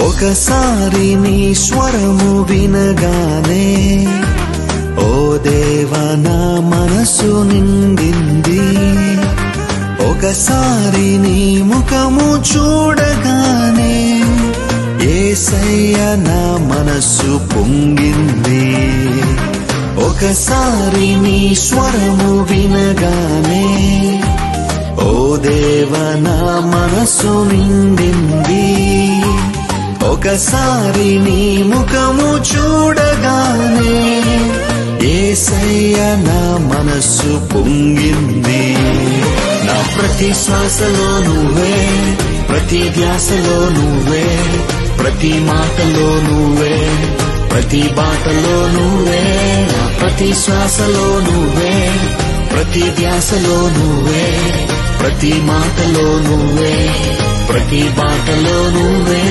ఒకసారి నీ స్వరము వినగానే ఓ దేవా నా మనసు నిండింది. ఒకసారి నీ ముఖము చూడగానే యేసయ్య నా మనసు పొంగింది. ఒకసారి నీ స్వరము వినగానే ఓ దేవా నా మనసు నిండింది. ఒకసారి నీ ముఖము చూడగానే యేసయ్య నా మనసు పొంగింది. నా ప్రతి శ్వాసలో నువ్వే, ప్రతి ధ్యాసలో నువ్వే, ప్రతి మాటలో నువ్వే, ప్రతి బాటలో నువ్వే. నా ప్రతి శ్వాసలో నువ్వే, ప్రతి ధ్యాసలో నువ్వే, ప్రతి మాటలో నువ్వే, ప్రతి బాటలో నువ్వే.